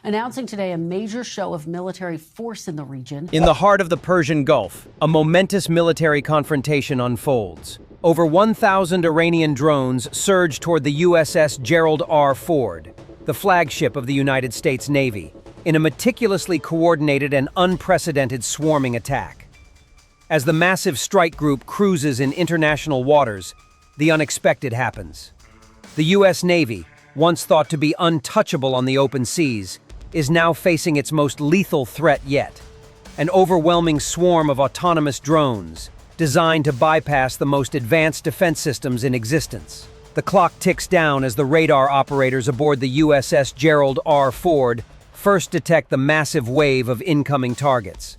announcing today a major show of military force in the region. In the heart of the Persian Gulf, a momentous military confrontation unfolds. Over 1,000 Iranian drones surge toward the USS Gerald R. Ford, the flagship of the United States Navy, in a meticulously coordinated and unprecedented swarming attack. As the massive strike group cruises in international waters, the unexpected happens. The U.S. Navy, once thought to be untouchable on the open seas, is now facing its most lethal threat yet: an overwhelming swarm of autonomous drones designed to bypass the most advanced defense systems in existence. The clock ticks down as the radar operators aboard the USS Gerald R. Ford first detect the massive wave of incoming targets.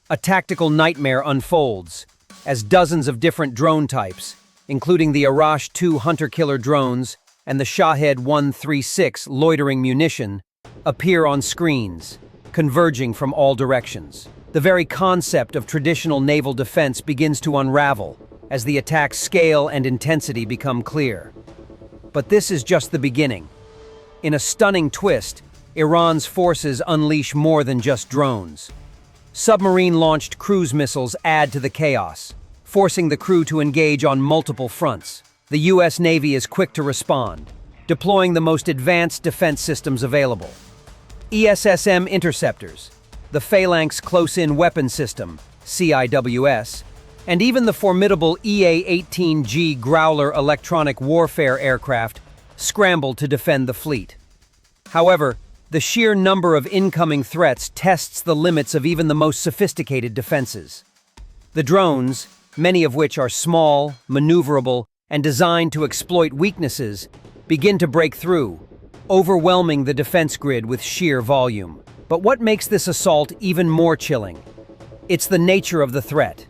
A tactical nightmare unfolds as dozens of different drone types, including the Arash-2 hunter-killer drones and the Shahed-136 loitering munition, appear on screens, converging from all directions. The very concept of traditional naval defense begins to unravel as the attack's scale and intensity become clear. But this is just the beginning. In a stunning twist, Iran's forces unleash more than just drones. Submarine-launched cruise missiles add to the chaos, forcing the crew to engage on multiple fronts. The U.S. Navy is quick to respond, deploying the most advanced defense systems available. ESSM interceptors, the Phalanx Close-In Weapon System, CIWS, and even the formidable EA-18G Growler electronic warfare aircraft scrambled to defend the fleet. However, the sheer number of incoming threats tests the limits of even the most sophisticated defenses. The drones, many of which are small, maneuverable, and designed to exploit weaknesses, begin to break through, overwhelming the defense grid with sheer volume. But what makes this assault even more chilling? It's the nature of the threat.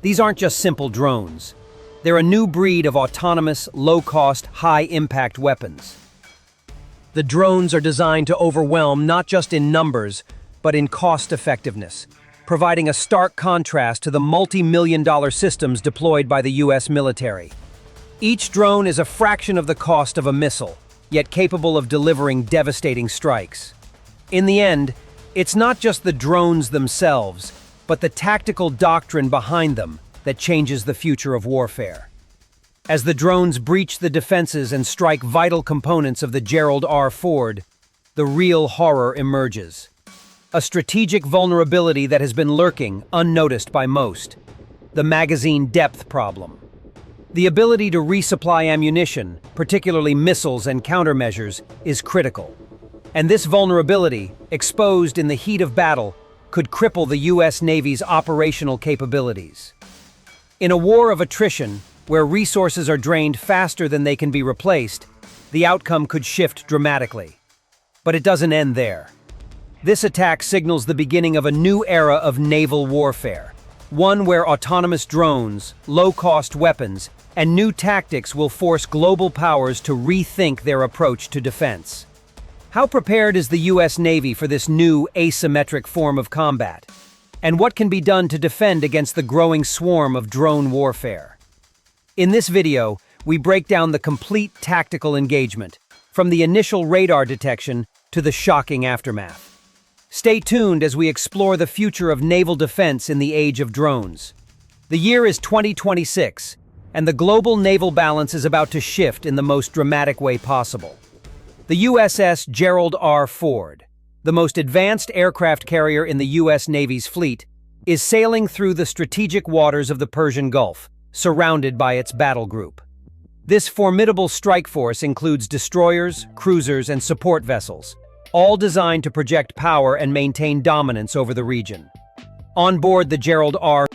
These aren't just simple drones. They're a new breed of autonomous, low-cost, high-impact weapons. The drones are designed to overwhelm not just in numbers, but in cost-effectiveness, providing a stark contrast to the multi-million-dollar systems deployed by the U.S. military. Each drone is a fraction of the cost of a missile, yet capable of delivering devastating strikes. In the end, it's not just the drones themselves, but the tactical doctrine behind them that changes the future of warfare. As the drones breach the defenses and strike vital components of the Gerald R. Ford, the real horror emerges. A strategic vulnerability that has been lurking, unnoticed by most: the magazine depth problem. The ability to resupply ammunition, particularly missiles and countermeasures, is critical. And this vulnerability, exposed in the heat of battle, could cripple the U.S. Navy's operational capabilities. In a war of attrition, where resources are drained faster than they can be replaced, the outcome could shift dramatically. But it doesn't end there. This attack signals the beginning of a new era of naval warfare, one where autonomous drones, low-cost weapons, and new tactics will force global powers to rethink their approach to defense. How prepared is the U.S. Navy for this new, asymmetric form of combat? And what can be done to defend against the growing swarm of drone warfare? In this video, we break down the complete tactical engagement, from the initial radar detection to the shocking aftermath. Stay tuned as we explore the future of naval defense in the age of drones. The year is 2026, and the global naval balance is about to shift in the most dramatic way possible. The USS Gerald R. Ford, the most advanced aircraft carrier in the U.S. Navy's fleet, is sailing through the strategic waters of the Persian Gulf, surrounded by its battle group. This formidable strike force includes destroyers, cruisers, and support vessels, all designed to project power and maintain dominance over the region. On board the Gerald R.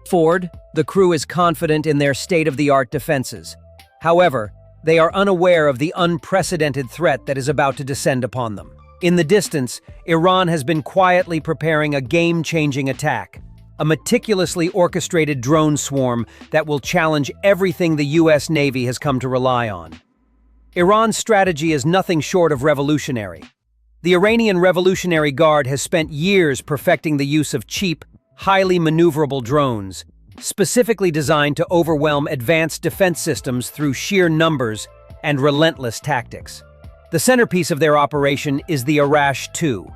Ford, the crew is confident in their state-of-the-art defenses. However, they are unaware of the unprecedented threat that is about to descend upon them. In the distance, Iran has been quietly preparing a game-changing attack, a meticulously orchestrated drone swarm that will challenge everything the U.S. Navy has come to rely on. Iran's strategy is nothing short of revolutionary. The Iranian Revolutionary Guard has spent years perfecting the use of cheap, highly maneuverable drones, specifically designed to overwhelm advanced defense systems through sheer numbers and relentless tactics. The centerpiece of their operation is the Arash-2,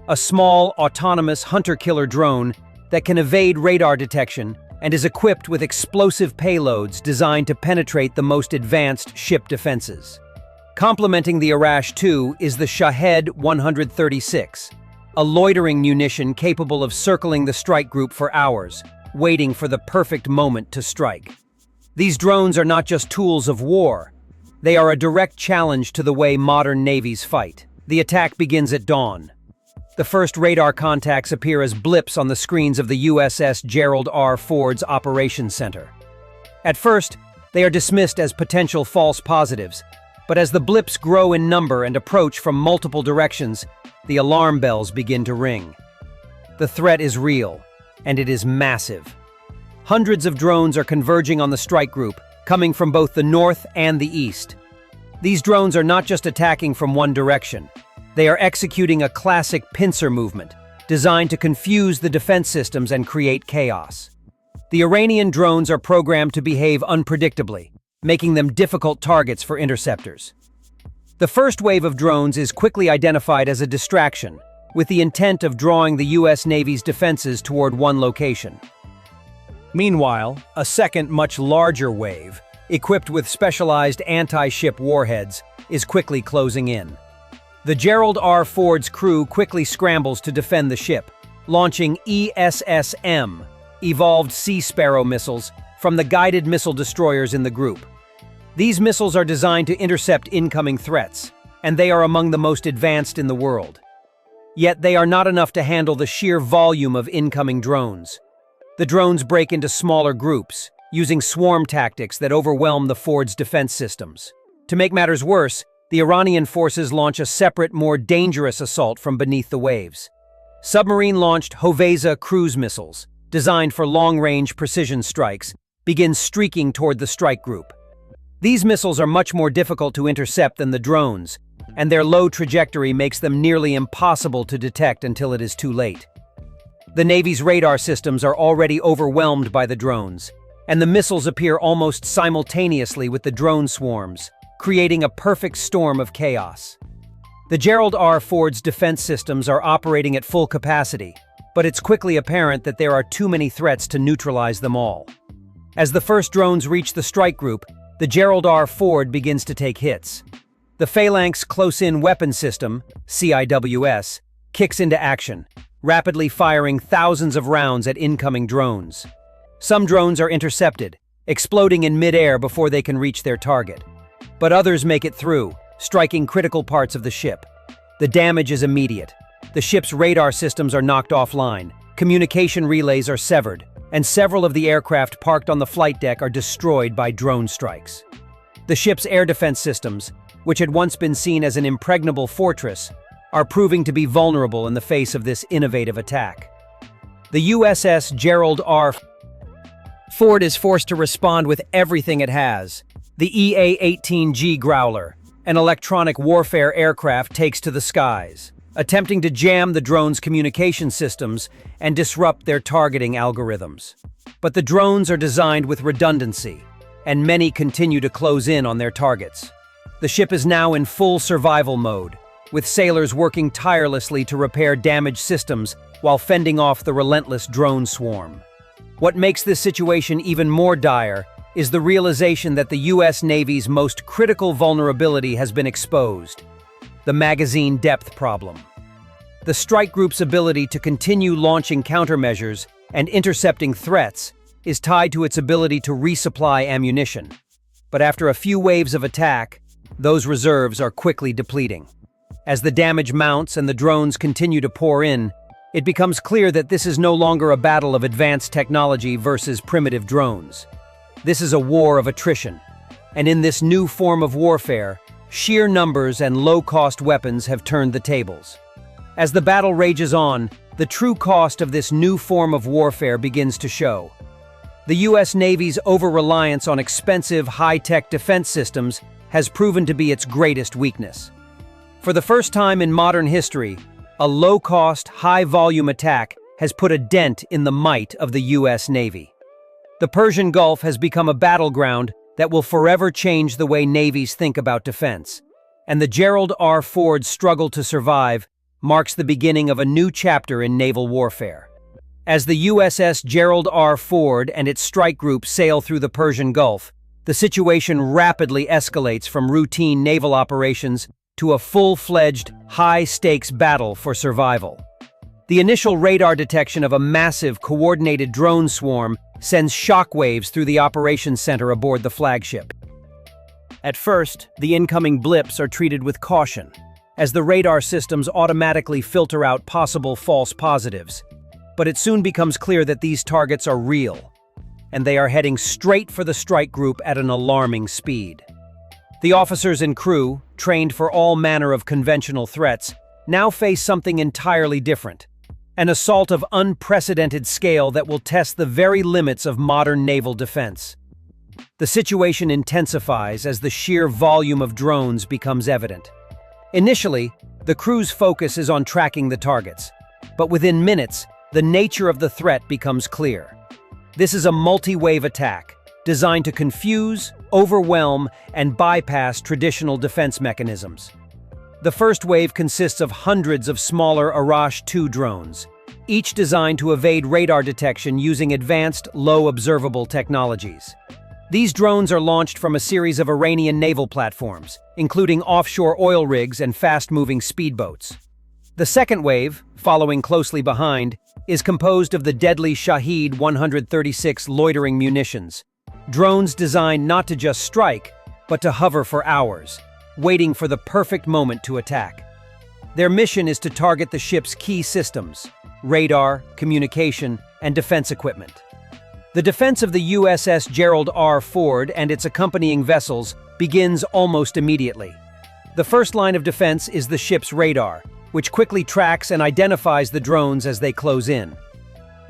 a small, autonomous hunter-killer drone that can evade radar detection and is equipped with explosive payloads designed to penetrate the most advanced ship defenses. Complementing the Arash-2 is the Shahed 136, a loitering munition capable of circling the strike group for hours, waiting for the perfect moment to strike. These drones are not just tools of war. They are a direct challenge to the way modern navies fight. The attack begins at dawn. The first radar contacts appear as blips on the screens of the USS Gerald R. Ford's Operations Center. At first, they are dismissed as potential false positives, but as the blips grow in number and approach from multiple directions, the alarm bells begin to ring. The threat is real, and it is massive. Hundreds of drones are converging on the strike group, coming from both the north and the east. These drones are not just attacking from one direction. They are executing a classic pincer movement, designed to confuse the defense systems and create chaos. The Iranian drones are programmed to behave unpredictably, making them difficult targets for interceptors. The first wave of drones is quickly identified as a distraction, with the intent of drawing the U.S. Navy's defenses toward one location. Meanwhile, a second, much larger wave, equipped with specialized anti-ship warheads, is quickly closing in. The Gerald R. Ford's crew quickly scrambles to defend the ship, launching ESSM, Evolved Sea Sparrow missiles, from the guided missile destroyers in the group. These missiles are designed to intercept incoming threats, and they are among the most advanced in the world. Yet they are not enough to handle the sheer volume of incoming drones. The drones break into smaller groups, using swarm tactics that overwhelm the Ford's defense systems. To make matters worse, the Iranian forces launch a separate, more dangerous assault from beneath the waves. Submarine-launched Hoveza cruise missiles, designed for long-range precision strikes, begin streaking toward the strike group. These missiles are much more difficult to intercept than the drones, and their low trajectory makes them nearly impossible to detect until it is too late. The Navy's radar systems are already overwhelmed by the drones, and the missiles appear almost simultaneously with the drone swarms, creating a perfect storm of chaos. The Gerald R. Ford's defense systems are operating at full capacity, but it's quickly apparent that there are too many threats to neutralize them all. As the first drones reach the strike group, the Gerald R. Ford begins to take hits. The Phalanx Close-In Weapon System, CIWS, kicks into action, rapidly firing thousands of rounds at incoming drones. Some drones are intercepted, exploding in mid-air before they can reach their target. But others make it through, striking critical parts of the ship. The damage is immediate. The ship's radar systems are knocked offline, communication relays are severed, and several of the aircraft parked on the flight deck are destroyed by drone strikes. The ship's air defense systems, which had once been seen as an impregnable fortress, are proving to be vulnerable in the face of this innovative attack. The USS Gerald R. Ford is forced to respond with everything it has. The EA-18G Growler, an electronic warfare aircraft, takes to the skies, attempting to jam the drone's communication systems and disrupt their targeting algorithms. But the drones are designed with redundancy, and many continue to close in on their targets. The ship is now in full survival mode, with sailors working tirelessly to repair damaged systems while fending off the relentless drone swarm. What makes this situation even more dire is the realization that the U.S. Navy's most critical vulnerability has been exposed: the magazine depth problem. The strike group's ability to continue launching countermeasures and intercepting threats is tied to its ability to resupply ammunition. But after a few waves of attack, those reserves are quickly depleting. As the damage mounts and the drones continue to pour in, it becomes clear that this is no longer a battle of advanced technology versus primitive drones. This is a war of attrition, and in this new form of warfare, sheer numbers and low-cost weapons have turned the tables. As the battle rages on, the true cost of this new form of warfare begins to show. The U.S. Navy's over-reliance on expensive, high-tech defense systems has proven to be its greatest weakness. For the first time in modern history, a low-cost, high-volume attack has put a dent in the might of the U.S. Navy. The Persian Gulf has become a battleground that will forever change the way navies think about defense. and the Gerald R. Ford's struggle to survive marks the beginning of a new chapter in naval warfare. As the USS Gerald R. Ford and its strike group sail through the Persian Gulf, the situation rapidly escalates from routine naval operations to a full-fledged, high-stakes battle for survival. The initial radar detection of a massive, coordinated drone swarm sends shockwaves through the operations center aboard the flagship. At first, the incoming blips are treated with caution, as the radar systems automatically filter out possible false positives. But it soon becomes clear that these targets are real, and they are heading straight for the strike group at an alarming speed. The officers and crew, trained for all manner of conventional threats, now face something entirely different. An assault of unprecedented scale that will test the very limits of modern naval defense. The situation intensifies as the sheer volume of drones becomes evident. Initially, the crew's focus is on tracking the targets, but within minutes, the nature of the threat becomes clear. This is a multi-wave attack, designed to confuse, overwhelm, and bypass traditional defense mechanisms. The first wave consists of hundreds of smaller Arash-2 drones, each designed to evade radar detection using advanced, low-observable technologies. These drones are launched from a series of Iranian naval platforms, including offshore oil rigs and fast-moving speedboats. The second wave, following closely behind, is composed of the deadly Shahed 136 loitering munitions, drones designed not to just strike, but to hover for hours, waiting for the perfect moment to attack. Their mission is to target the ship's key systems: radar, communication, and defense equipment. The defense of the USS Gerald R. Ford and its accompanying vessels begins almost immediately. The first line of defense is the ship's radar, which quickly tracks and identifies the drones as they close in.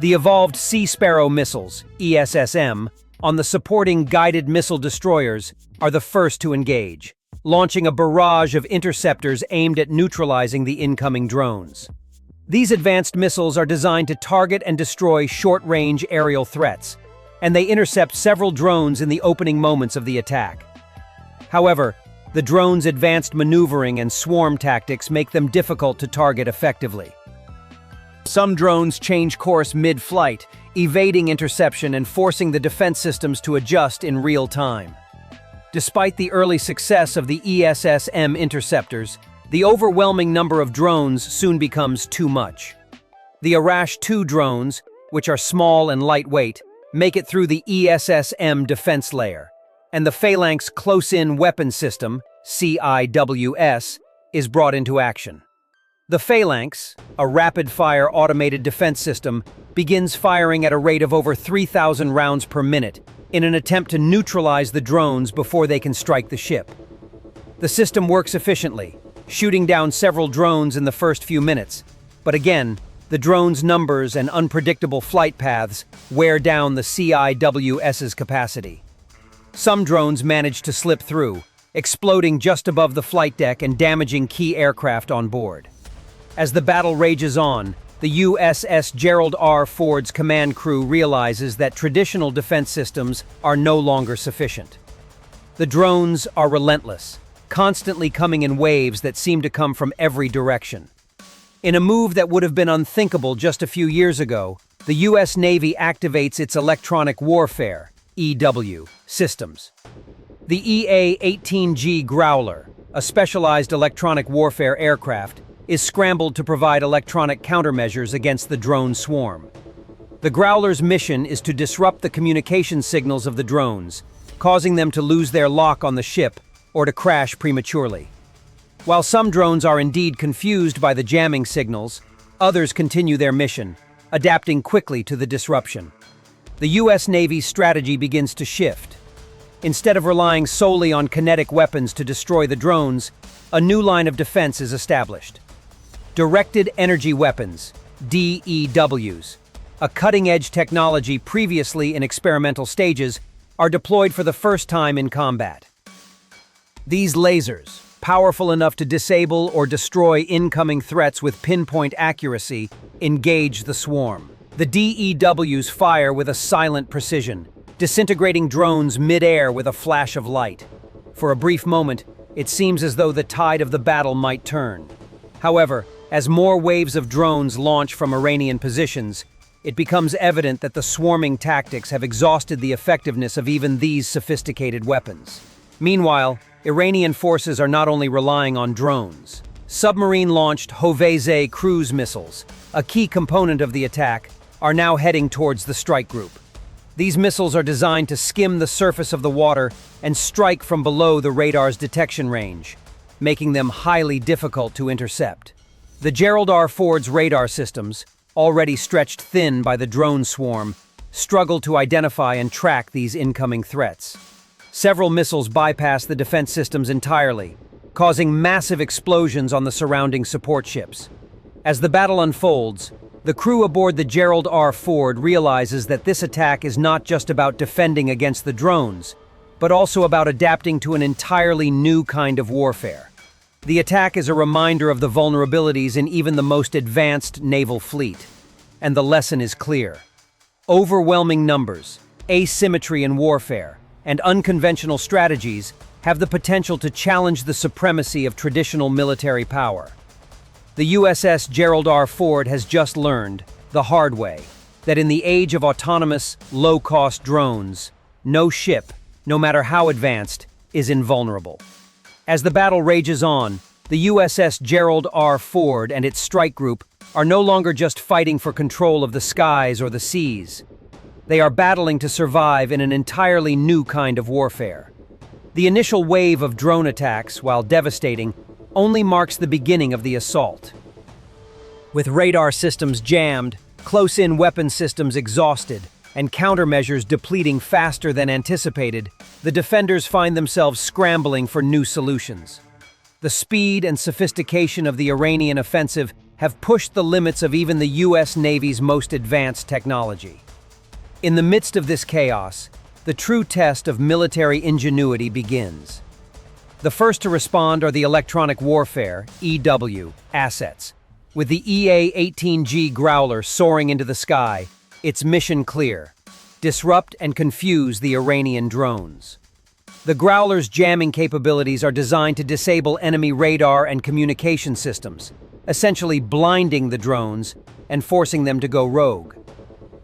The evolved Sea Sparrow missiles, ESSM, on the supporting guided missile destroyers are the first to engage, launching a barrage of interceptors aimed at neutralizing the incoming drones. These advanced missiles are designed to target and destroy short-range aerial threats, and they intercept several drones in the opening moments of the attack. However, the drones' advanced maneuvering and swarm tactics make them difficult to target effectively. Some drones change course mid-flight, evading interception and forcing the defense systems to adjust in real time. Despite the early success of the ESSM interceptors, the overwhelming number of drones soon becomes too much. The Arash-2 drones, which are small and lightweight, make it through the ESSM defense layer, and the Phalanx Close-In Weapon System, CIWS, is brought into action. The Phalanx, a rapid-fire automated defense system, begins firing at a rate of over 3,000 rounds per minute in an attempt to neutralize the drones before they can strike the ship. The system works efficiently, shooting down several drones in the first few minutes, but again, the drones' numbers and unpredictable flight paths wear down the CIWS's capacity. Some drones manage to slip through, exploding just above the flight deck and damaging key aircraft on board. As the battle rages on, the USS Gerald R. Ford's command crew realizes that traditional defense systems are no longer sufficient. The drones are relentless, constantly coming in waves that seem to come from every direction. In a move that would have been unthinkable just a few years ago, the U.S. Navy activates its electronic warfare, EW, systems. The EA-18G Growler, a specialized electronic warfare aircraft, is scrambled to provide electronic countermeasures against the drone swarm. The Growler's mission is to disrupt the communication signals of the drones, causing them to lose their lock on the ship or to crash prematurely. While some drones are indeed confused by the jamming signals, others continue their mission, adapting quickly to the disruption. The U.S. Navy's strategy begins to shift. Instead of relying solely on kinetic weapons to destroy the drones, a new line of defense is established. Directed Energy Weapons, DEWs, a cutting-edge technology previously in experimental stages, are deployed for the first time in combat. These lasers, powerful enough to disable or destroy incoming threats with pinpoint accuracy, engage the swarm. The DEWs fire with a silent precision, disintegrating drones mid-air with a flash of light. For a brief moment, it seems as though the tide of the battle might turn. However, as more waves of drones launch from Iranian positions, it becomes evident that the swarming tactics have exhausted the effectiveness of even these sophisticated weapons. Meanwhile, Iranian forces are not only relying on drones. Submarine-launched Hoveze cruise missiles, a key component of the attack, are now heading towards the strike group. These missiles are designed to skim the surface of the water and strike from below the radar's detection range, making them highly difficult to intercept. The Gerald R. Ford's radar systems, already stretched thin by the drone swarm, struggle to identify and track these incoming threats. Several missiles bypass the defense systems entirely, causing massive explosions on the surrounding support ships. As the battle unfolds, the crew aboard the Gerald R. Ford realizes that this attack is not just about defending against the drones, but also about adapting to an entirely new kind of warfare. The attack is a reminder of the vulnerabilities in even the most advanced naval fleet. And the lesson is clear. Overwhelming numbers, asymmetry in warfare, and unconventional strategies have the potential to challenge the supremacy of traditional military power. The USS Gerald R. Ford has just learned, the hard way, that in the age of autonomous, low-cost drones, no ship, no matter how advanced, is invulnerable. As the battle rages on, the USS Gerald R. Ford and its strike group are no longer just fighting for control of the skies or the seas. They are battling to survive in an entirely new kind of warfare. The initial wave of drone attacks, while devastating, only marks the beginning of the assault. With radar systems jammed, close-in weapon systems exhausted, and countermeasures depleting faster than anticipated, the defenders find themselves scrambling for new solutions. The speed and sophistication of the Iranian offensive have pushed the limits of even the U.S. Navy's most advanced technology. In the midst of this chaos, the true test of military ingenuity begins. The first to respond are the electronic warfare, EW, assets. With the EA-18G Growler soaring into the sky, its mission clear: disrupt and confuse the Iranian drones. The Growler's jamming capabilities are designed to disable enemy radar and communication systems, essentially blinding the drones and forcing them to go rogue.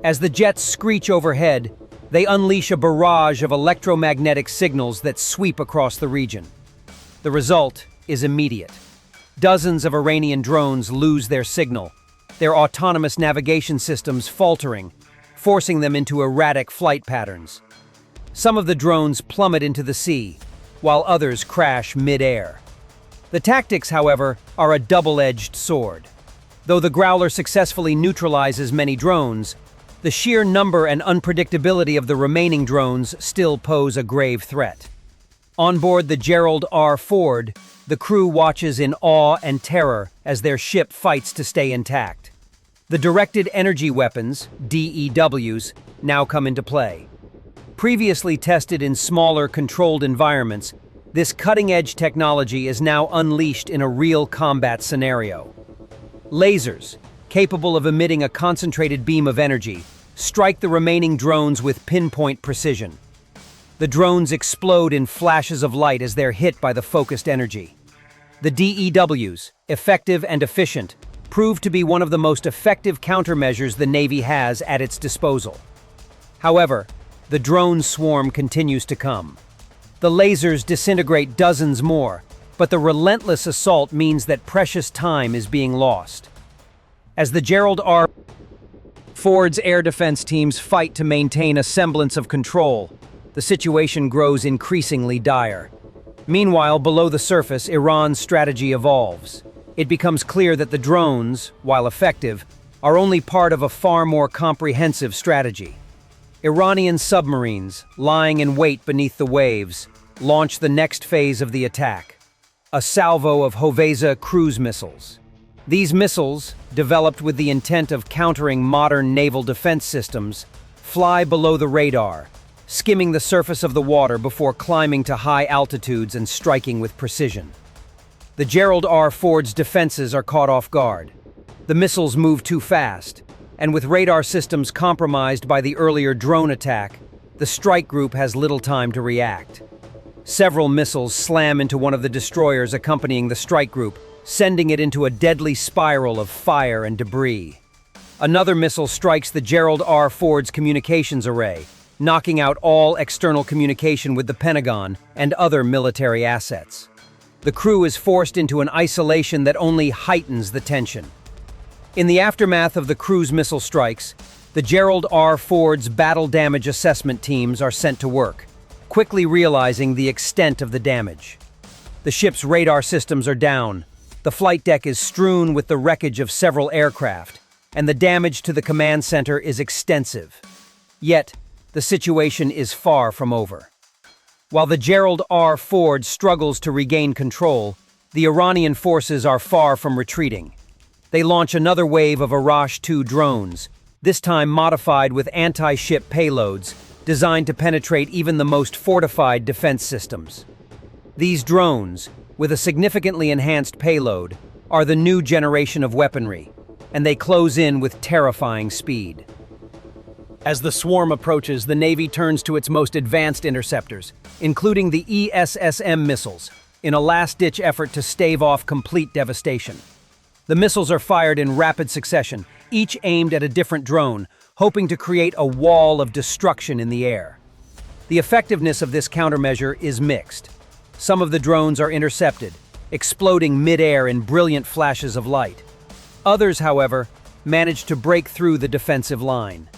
As the jets screech overhead, they unleash a barrage of electromagnetic signals that sweep across the region. The result is immediate. Dozens of Iranian drones lose their signal, their autonomous navigation systems faltering, forcing them into erratic flight patterns. Some of the drones plummet into the sea, while others crash mid-air. The tactics, however, are a double-edged sword. Though the Growler successfully neutralizes many drones, the sheer number and unpredictability of the remaining drones still pose a grave threat. On board the Gerald R. Ford, the crew watches in awe and terror as their ship fights to stay intact. The directed energy weapons, DEWs, now come into play. Previously tested in smaller, controlled environments, this cutting-edge technology is now unleashed in a real combat scenario. Lasers, capable of emitting a concentrated beam of energy, strike the remaining drones with pinpoint precision. The drones explode in flashes of light as they're hit by the focused energy. The DEWs, effective and efficient, prove to be one of the most effective countermeasures the Navy has at its disposal. However, the drone swarm continues to come. The lasers disintegrate dozens more, but the relentless assault means that precious time is being lost. As the Gerald R. Ford's air defense teams fight to maintain a semblance of control, the situation grows increasingly dire. Meanwhile, below the surface, Iran's strategy evolves. It becomes clear that the drones, while effective, are only part of a far more comprehensive strategy. Iranian submarines, lying in wait beneath the waves, launch the next phase of the attack: a salvo of Hoveze cruise missiles. These missiles, developed with the intent of countering modern naval defense systems, fly below the radar, skimming the surface of the water before climbing to high altitudes and striking with precision. The Gerald R. Ford's defenses are caught off guard. The missiles move too fast, and with radar systems compromised by the earlier drone attack, the strike group has little time to react. Several missiles slam into one of the destroyers accompanying the strike group, sending it into a deadly spiral of fire and debris. Another missile strikes the Gerald R. Ford's communications array, knocking out all external communication with the Pentagon and other military assets. The crew is forced into an isolation that only heightens the tension. In the aftermath of the crew's missile strikes, the Gerald R. Ford's battle damage assessment teams are sent to work, quickly realizing the extent of the damage. The ship's radar systems are down, the flight deck is strewn with the wreckage of several aircraft, and the damage to the command center is extensive. Yet, the situation is far from over. While the Gerald R. Ford struggles to regain control, the Iranian forces are far from retreating. They launch another wave of Arash-2 drones, this time modified with anti-ship payloads designed to penetrate even the most fortified defense systems. These drones, with a significantly enhanced payload, are the new generation of weaponry, and they close in with terrifying speed. As the swarm approaches, the Navy turns to its most advanced interceptors, including the ESSM missiles, in a last-ditch effort to stave off complete devastation. The missiles are fired in rapid succession, each aimed at a different drone, hoping to create a wall of destruction in the air. The effectiveness of this countermeasure is mixed. Some of the drones are intercepted, exploding mid-air in brilliant flashes of light. Others, however, manage to break through the defensive line.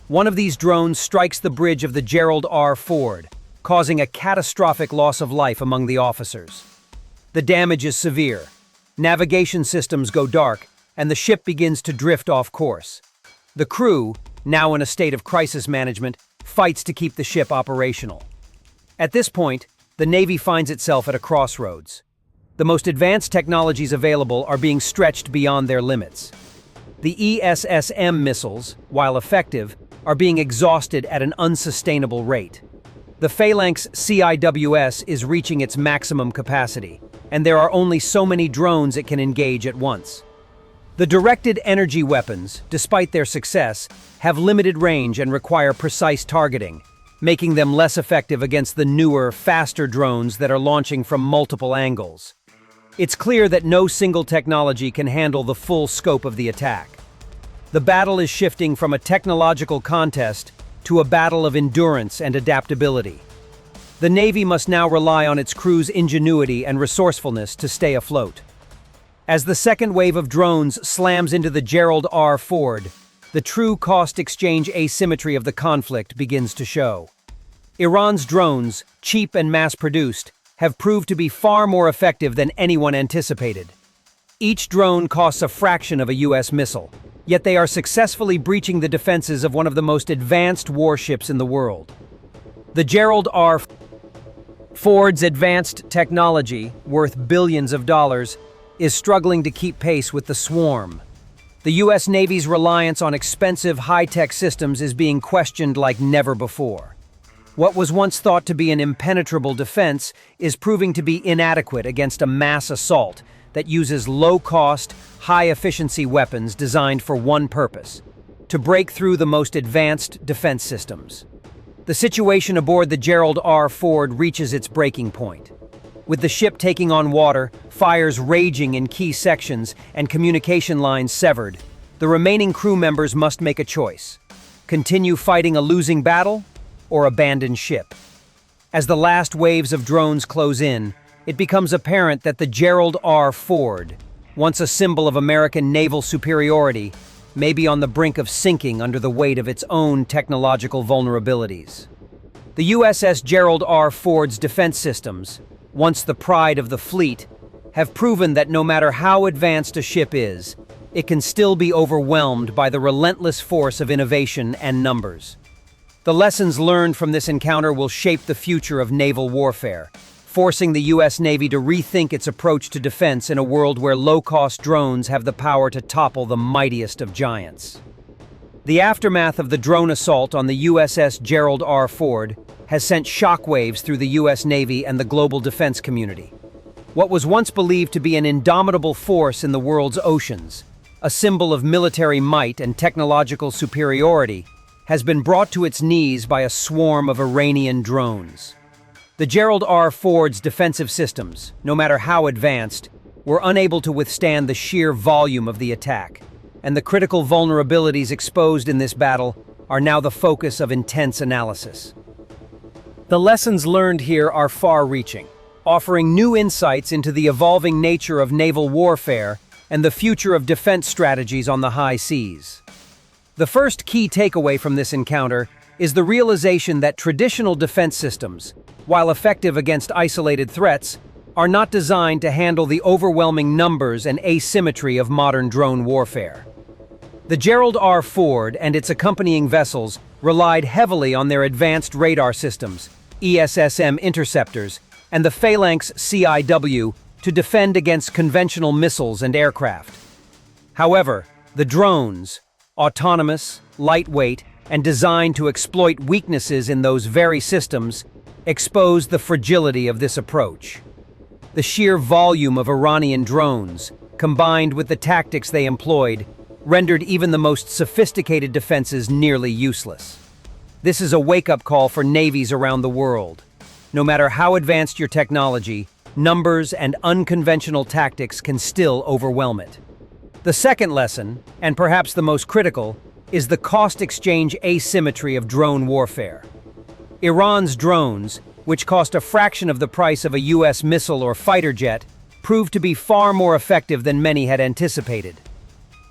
One of these drones strikes the bridge of the Gerald R. Ford, causing a catastrophic loss of life among the officers. The damage is severe. Navigation systems go dark, and the ship begins to drift off course. The crew, now in a state of crisis management, fights to keep the ship operational. At this point, the Navy finds itself at a crossroads. The most advanced technologies available are being stretched beyond their limits. The ESSM missiles, while effective, are being exhausted at an unsustainable rate. The Phalanx CIWS is reaching its maximum capacity, and there are only so many drones it can engage at once. The directed energy weapons, despite their success, have limited range and require precise targeting, making them less effective against the newer, faster drones that are launching from multiple angles. It's clear that no single technology can handle the full scope of the attack. The battle is shifting from a technological contest to a battle of endurance and adaptability. The Navy must now rely on its crew's ingenuity and resourcefulness to stay afloat. As the second wave of drones slams into the Gerald R. Ford, the true cost-exchange asymmetry of the conflict begins to show. Iran's drones, cheap and mass-produced, have proved to be far more effective than anyone anticipated. Each drone costs a fraction of a U.S. missile, yet they are successfully breaching the defenses of one of the most advanced warships in the world. The Gerald R. Ford's advanced technology, worth billions of dollars, is struggling to keep pace with the swarm. The U.S. Navy's reliance on expensive high-tech systems is being questioned like never before. What was once thought to be an impenetrable defense is proving to be inadequate against a mass assault that uses low-cost, high-efficiency weapons designed for one purpose: to break through the most advanced defense systems. The situation aboard the Gerald R. Ford reaches its breaking point. With the ship taking on water, fires raging in key sections, and communication lines severed, the remaining crew members must make a choice: continue fighting a losing battle or abandon ship. As the last waves of drones close in, it becomes apparent that the Gerald R. Ford, once a symbol of American naval superiority, may be on the brink of sinking under the weight of its own technological vulnerabilities. The USS Gerald R. Ford's defense systems, once the pride of the fleet, have proven that no matter how advanced a ship is, it can still be overwhelmed by the relentless force of innovation and numbers. The lessons learned from this encounter will shape the future of naval warfare, forcing the U.S. Navy to rethink its approach to defense in a world where low-cost drones have the power to topple the mightiest of giants. The aftermath of the drone assault on the USS Gerald R. Ford has sent shockwaves through the U.S. Navy and the global defense community. What was once believed to be an indomitable force in the world's oceans, a symbol of military might and technological superiority, has been brought to its knees by a swarm of Iranian drones. The Gerald R. Ford's defensive systems, no matter how advanced, were unable to withstand the sheer volume of the attack, and the critical vulnerabilities exposed in this battle are now the focus of intense analysis. The lessons learned here are far-reaching, offering new insights into the evolving nature of naval warfare and the future of defense strategies on the high seas. The first key takeaway from this encounter is the realization that traditional defense systems, while effective against isolated threats, are not designed to handle the overwhelming numbers and asymmetry of modern drone warfare. The Gerald R. Ford and its accompanying vessels relied heavily on their advanced radar systems, ESSM interceptors, and the Phalanx CIW to defend against conventional missiles and aircraft. However, the drones, autonomous, lightweight, and designed to exploit weaknesses in those very systems, exposed the fragility of this approach. The sheer volume of Iranian drones, combined with the tactics they employed, rendered even the most sophisticated defenses nearly useless. This is a wake-up call for navies around the world. No matter how advanced your technology, numbers and unconventional tactics can still overwhelm it. The second lesson, and perhaps the most critical, is the cost-exchange asymmetry of drone warfare. Iran's drones, which cost a fraction of the price of a U.S. missile or fighter jet, proved to be far more effective than many had anticipated.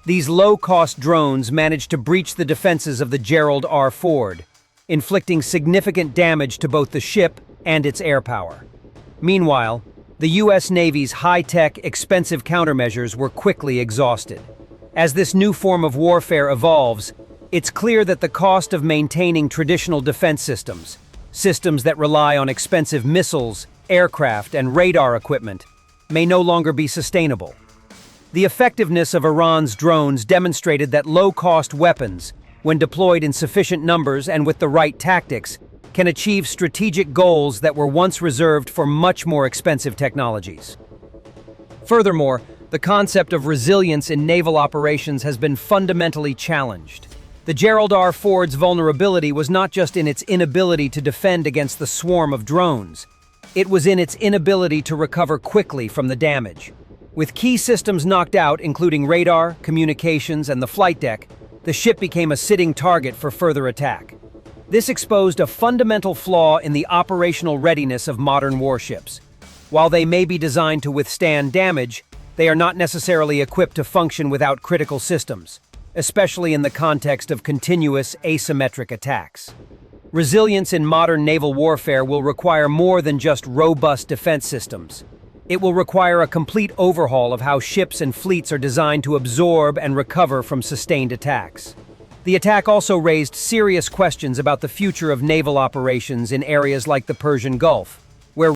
These low-cost drones managed to breach the defenses of the Gerald R. Ford, inflicting significant damage to both the ship and its air power. Meanwhile, the U.S. Navy's high-tech, expensive countermeasures were quickly exhausted. As this new form of warfare evolves, it's clear that the cost of maintaining traditional defense systems that rely on expensive missiles, aircraft, and radar equipment, may no longer be sustainable. The effectiveness of Iran's drones demonstrated that low-cost weapons, when deployed in sufficient numbers and with the right tactics, can achieve strategic goals that were once reserved for much more expensive technologies. Furthermore, the concept of resilience in naval operations has been fundamentally challenged. The Gerald R. Ford's vulnerability was not just in its inability to defend against the swarm of drones. It was in its inability to recover quickly from the damage. With key systems knocked out, including radar, communications, and the flight deck, the ship became a sitting target for further attack. This exposed a fundamental flaw in the operational readiness of modern warships. While they may be designed to withstand damage, they are not necessarily equipped to function without critical systems, especially in the context of continuous asymmetric attacks. Resilience in modern naval warfare will require more than just robust defense systems. It will require a complete overhaul of how ships and fleets are designed to absorb and recover from sustained attacks. The attack also raised serious questions about the future of naval operations in areas like the Persian Gulf,